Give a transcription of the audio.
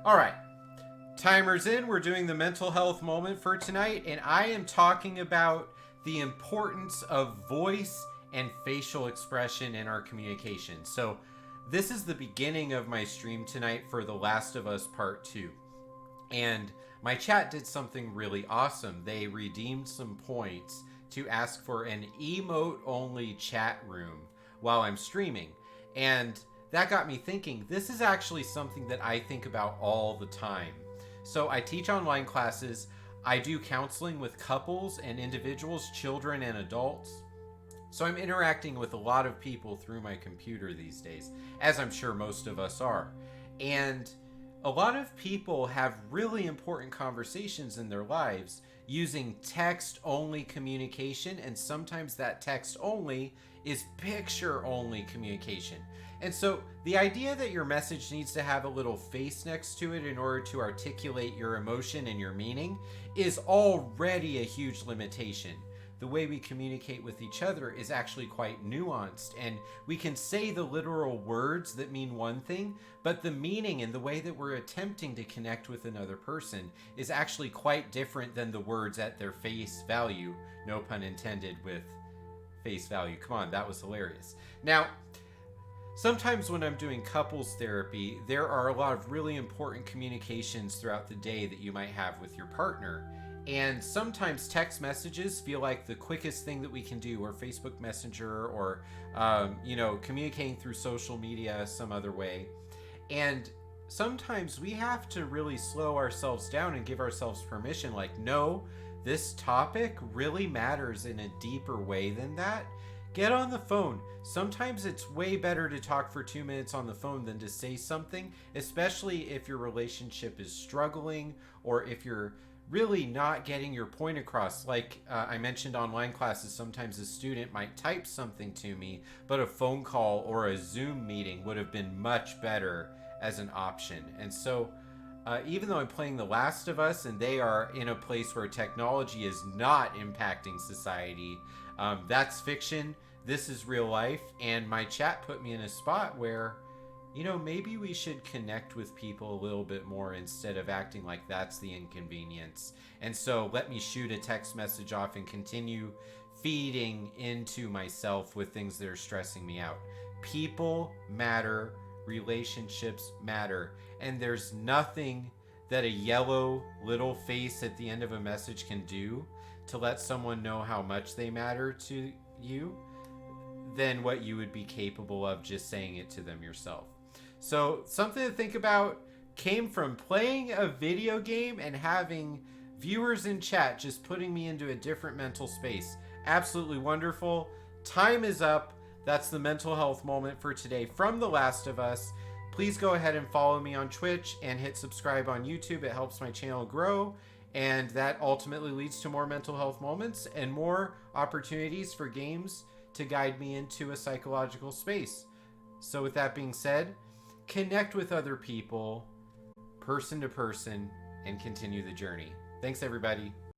All right, timer's in. We're doing the mental health moment for tonight, and I am talking about the importance of voice and facial expression in our communication. So, this is the beginning of my stream tonight for The Last of Us Part 2. And my chat did something really awesome. They redeemed some points to ask for an emote only chat room while I'm streaming. And that got me thinking, this is actually something that I think about all the time. So I teach online classes, I do counseling with couples and individuals, children and adults. So I'm interacting with a lot of people through my computer these days, as I'm sure most of us are. And a lot of people have really important conversations in their lives using text only communication, and sometimes that text only is picture only communication. And so the idea that your message needs to have a little face next to it in order to articulate your emotion and your meaning is already a huge limitation. The way we communicate with each other is actually quite nuanced, and we can say the literal words that mean one thing, but the meaning and the way that we're attempting to connect with another person is actually quite different than the words at their face value. No pun intended with face value. Come on, that was hilarious. Now, sometimes when I'm doing couples therapy, there are a lot of really important communications throughout the day that you might have with your partner. And sometimes text messages feel like the quickest thing that we can do, or Facebook Messenger, or, communicating through social media some other way. And sometimes we have to really slow ourselves down and give ourselves permission, like, no, this topic really matters in a deeper way than that. Get on the phone. Sometimes it's way better to talk for 2 minutes on the phone than to say something, especially if your relationship is struggling or if you're really not getting your point across. Like I mentioned online classes, sometimes a student might type something to me, but a phone call or a Zoom meeting would have been much better as an option. And so even though I'm playing The Last of Us and they are in a place where technology is not impacting society, that's fiction. This is real life. And my chat put me in a spot where, maybe we should connect with people a little bit more instead of acting like that's the inconvenience. And so let me shoot a text message off and continue feeding into myself with things that are stressing me out. People matter. Relationships matter. And there's nothing that a yellow little face at the end of a message can do to let someone know how much they matter to you than what you would be capable of just saying it to them yourself. So something to think about came from playing a video game and having viewers in chat just putting me into a different mental space. Absolutely wonderful. Time is up. That's the mental health moment for today from The Last of Us. Please go ahead and follow me on Twitch and hit subscribe on YouTube. It helps my channel grow, and that ultimately leads to more mental health moments and more opportunities for games to guide me into a psychological space. So with that being said, connect with other people, person to person, and continue the journey. Thanks, everybody.